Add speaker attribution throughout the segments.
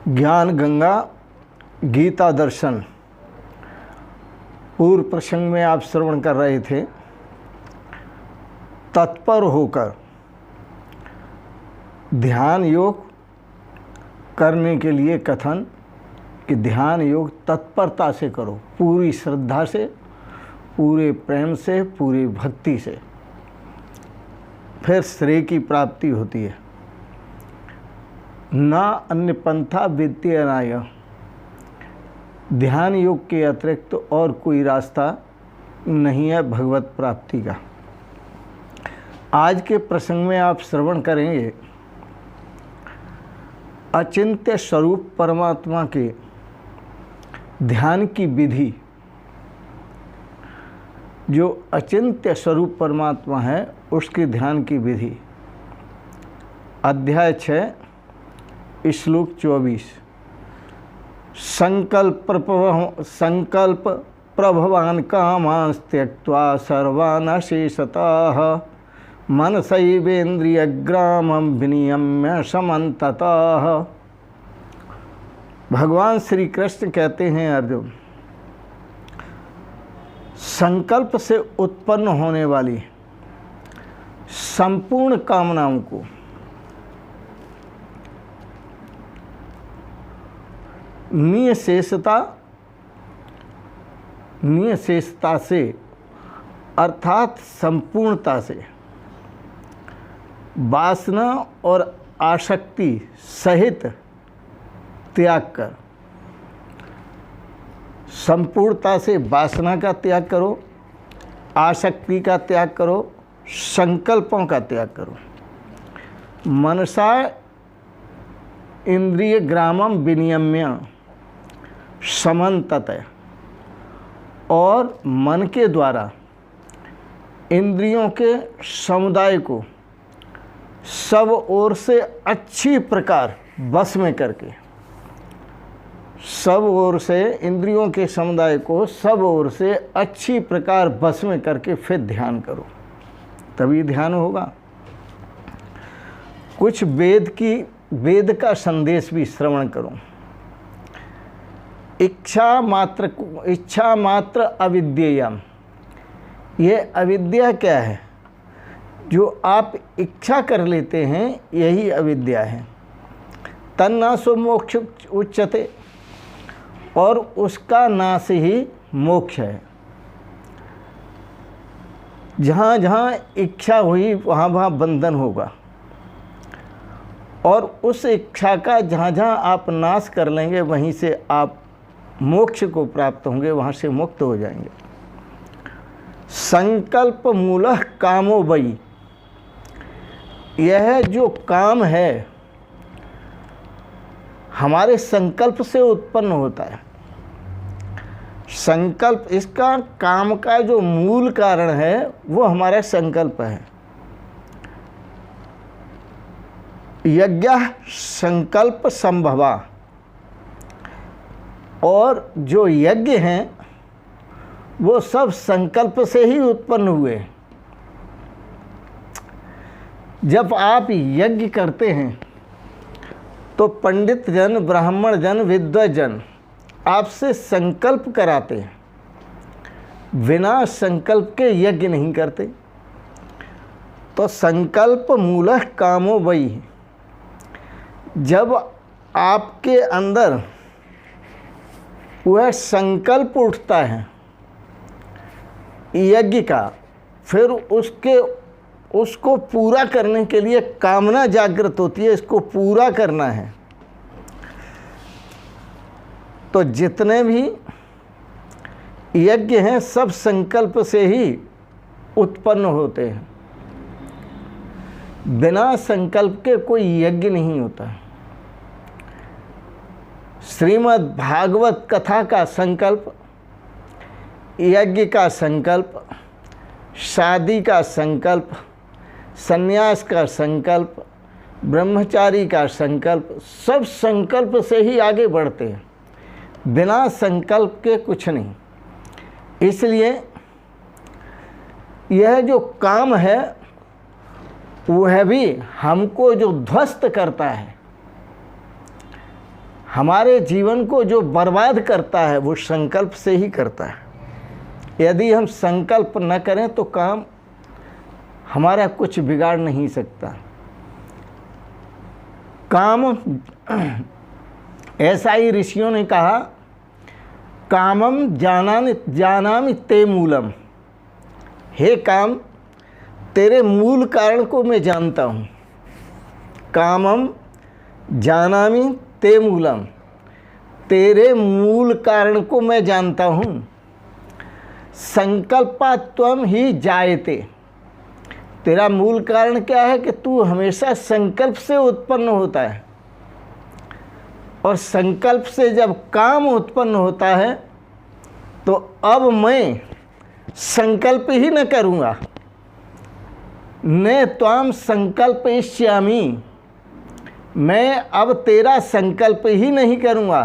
Speaker 1: ज्ञान गंगा गीता दर्शन पूर्व प्रसंग में आप श्रवण कर रहे थे। तत्पर होकर ध्यान योग करने के लिए कथन कि ध्यान योग तत्परता से करो, पूरी श्रद्धा से, पूरे प्रेम से, पूरी भक्ति से, फिर श्रेय की प्राप्ति होती है। ना अन्य पंथा विद्यनाय, ध्यान योग के अतिरिक्त तो और कोई रास्ता नहीं है भगवत प्राप्ति का। आज के प्रसंग में आप श्रवण करेंगे अचिंत्य स्वरूप परमात्मा के ध्यान की विधि। जो अचिंत्य स्वरूप परमात्मा है उसके ध्यान की विधि। अध्याय 6 श्लोक 24। संकल्प प्रभवान कामांस त्यक्त्वा सर्वान् अशेषतः मनसैवेन्द्रियग्रामं विनियम्य समन्ततः। भगवान श्री कृष्ण कहते हैं, अर्जुन, संकल्प से उत्पन्न होने वाली संपूर्ण कामनाओं को निःशेषता से अर्थात संपूर्णता से वासना और आसक्ति सहित त्याग कर। संपूर्णता से वासना का त्याग करो, आसक्ति का त्याग करो, संकल्पों का त्याग करो। मनसा इंद्रिय ग्रामम विनियम्य समन्ततः, और मन के द्वारा इंद्रियों के समुदाय को सब ओर से अच्छी प्रकार बस में करके, सब ओर से इंद्रियों के समुदाय को सब ओर से अच्छी प्रकार बस में करके फिर ध्यान करो, तभी ध्यान होगा। कुछ वेद का संदेश भी श्रवण करो। इच्छा मात्र अविद्येयम, ये अविद्या क्या है? जो आप इच्छा कर लेते हैं यही अविद्या है। तन्नाशो मोक्ष उच्यते, और उसका नाश ही मोक्ष है। जहाँ जहाँ इच्छा हुई वहाँ वहाँ बंधन होगा, और उस इच्छा का जहाँ जहाँ आप नाश कर लेंगे वहीं से आप मोक्ष को प्राप्त होंगे, वहाँ से मुक्त हो जाएंगे। संकल्प मूलः कामो वै, यह जो काम है हमारे संकल्प से उत्पन्न होता है। संकल्प, इसका काम का जो मूल कारण है वो हमारा संकल्प है। यज्ञ संकल्प संभवा, और जो यज्ञ हैं वो सब संकल्प से ही उत्पन्न हुए। जब आप यज्ञ करते हैं तो पंडित जन, ब्राह्मण जन, विद्वजन आपसे संकल्प कराते हैं, बिना संकल्प के यज्ञ नहीं करते। तो संकल्प मूलः कामो वै, जब आपके अंदर वह संकल्प उठता है यज्ञ का, फिर उसको पूरा करने के लिए कामना जागृत होती है, इसको पूरा करना है। तो जितने भी यज्ञ हैं सब संकल्प से ही उत्पन्न होते हैं। बिना संकल्प के कोई यज्ञ नहीं होता। श्रीमद् भागवत कथा का संकल्प, यज्ञ का संकल्प, शादी का संकल्प, संन्यास का संकल्प, ब्रह्मचारी का संकल्प, सब संकल्प से ही आगे बढ़ते हैं। बिना संकल्प के कुछ नहीं। इसलिए यह जो काम है वह भी हमको जो ध्वस्त करता है, हमारे जीवन को जो बर्बाद करता है, वो संकल्प से ही करता है। यदि हम संकल्प न करें तो काम हमारा कुछ बिगाड़ नहीं सकता। काम, ऐसा ही ऋषियों ने कहा, कामम जानामि ते मूलम। हे काम, तेरे मूल कारण को मैं जानता हूँ। कामम जानामि ते मूलम, तेरे मूल कारण को मैं जानता हूँ। संकल्पात्वम ही जायते, तेरा मूल कारण क्या है कि तू हमेशा संकल्प से उत्पन्न होता है, और संकल्प से जब काम उत्पन्न होता है तो अब मैं संकल्प ही न करूँगा। न त्वाम संकल्पयिष्यामि, मैं अब तेरा संकल्प ही नहीं करूँगा।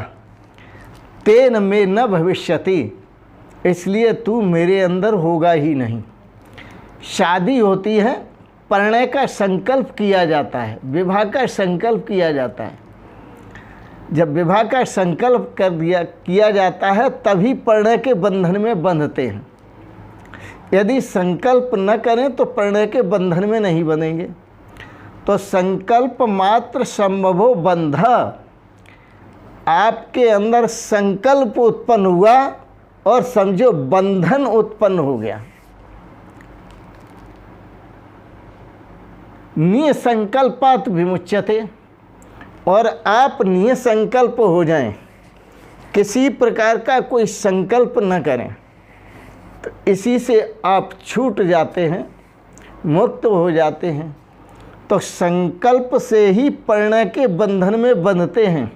Speaker 1: तेन में न भविष्यति, इसलिए तू मेरे अंदर होगा ही नहीं। शादी होती है, परिणय का संकल्प किया जाता है, विवाह का संकल्प किया जाता है। जब विवाह का संकल्प किया जाता है तभी परिणय के बंधन में बंधते हैं। यदि संकल्प न करें तो परिणय के बंधन में नहीं बनेंगे। तो संकल्प मात्र संभवो बंध, आपके अंदर संकल्प उत्पन्न हुआ और समझो बंधन उत्पन्न हो गया। निसंकल्पात् विमुच्यते, और आप निसंकल्प हो जाएं, किसी प्रकार का कोई संकल्प न करें, तो इसी से आप छूट जाते हैं, मुक्त हो जाते हैं। तो संकल्प से ही परिणय के बंधन में बंधते हैं,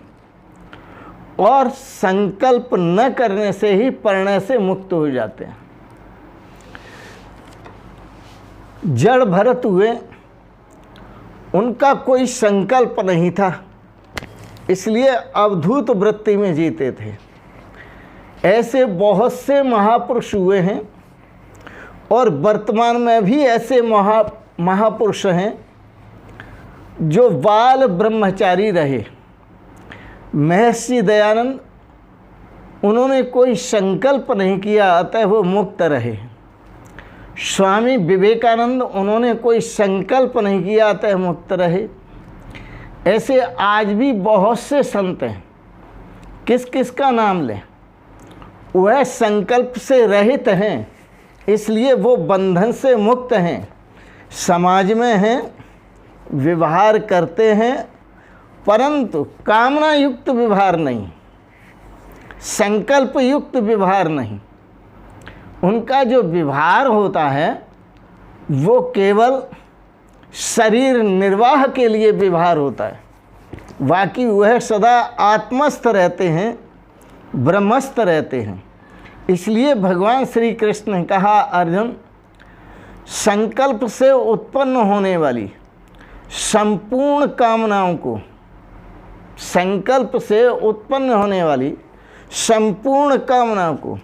Speaker 1: और संकल्प न करने से ही परिणय से मुक्त हो जाते हैं। जड़ भरत हुए, उनका कोई संकल्प नहीं था, इसलिए अवधूत वृत्ति में जीते थे। ऐसे बहुत से महापुरुष हुए हैं, और वर्तमान में भी ऐसे महापुरुष हैं जो बाल ब्रह्मचारी रहे। महर्षि दयानंद, उन्होंने कोई संकल्प नहीं किया, अतः वो मुक्त रहे। स्वामी विवेकानंद, उन्होंने कोई संकल्प नहीं किया, अतः मुक्त रहे। ऐसे आज भी बहुत से संत हैं, किस किस का नाम लें, वह संकल्प से रहित हैं, इसलिए वो बंधन से मुक्त हैं। समाज में हैं, व्यवहार करते हैं, परंतु कामना युक्त व्यवहार नहीं, संकल्प युक्त व्यवहार नहीं। उनका जो व्यवहार होता है वो केवल शरीर निर्वाह के लिए व्यवहार होता है, बाकी वह सदा आत्मस्थ रहते हैं, ब्रह्मस्थ रहते हैं। इसलिए भगवान श्री कृष्ण ने कहा, अर्जुन, संकल्प से उत्पन्न होने वाली संपूर्ण कामनाओं को, संकल्प से उत्पन्न होने वाली संपूर्ण कामनाओं को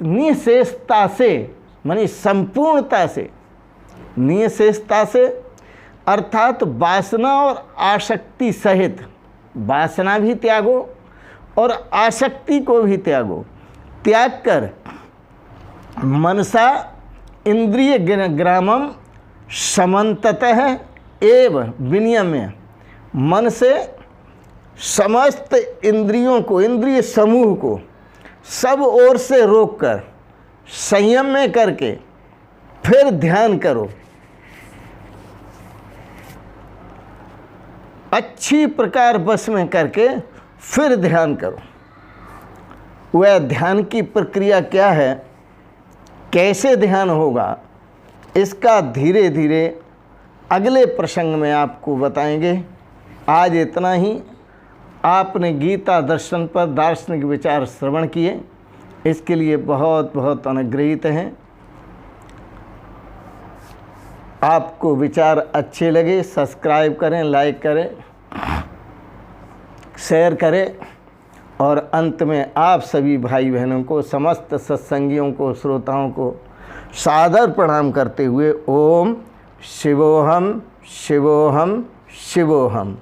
Speaker 1: निशेषता से, मानी संपूर्णता से, निशेषता से अर्थात वासना और आसक्ति सहित, वासना भी त्यागो और आसक्ति को भी त्यागो। त्याग कर मनसा इंद्रिय ग्रामम समन्ततः एव विनियम्य, मन से समस्त इंद्रियों को, इंद्रिय समूह को सब ओर से रोककर संयम में करके फिर ध्यान करो। अच्छी प्रकार बस में करके फिर ध्यान करो। वह ध्यान की प्रक्रिया क्या है, कैसे ध्यान होगा, इसका धीरे धीरे अगले प्रसंग में आपको बताएंगे। आज इतना ही। आपने गीता दर्शन पर दार्शनिक विचार श्रवण किए, इसके लिए बहुत बहुत अनुग्रहित हैं। आपको विचार अच्छे लगे, सब्सक्राइब करें, लाइक करें, शेयर करें, और अंत में आप सभी भाई बहनों को, समस्त सत्संगियों को, श्रोताओं को सादर प्रणाम करते हुए ओम शिवोहम शिवोहम शिवोहम।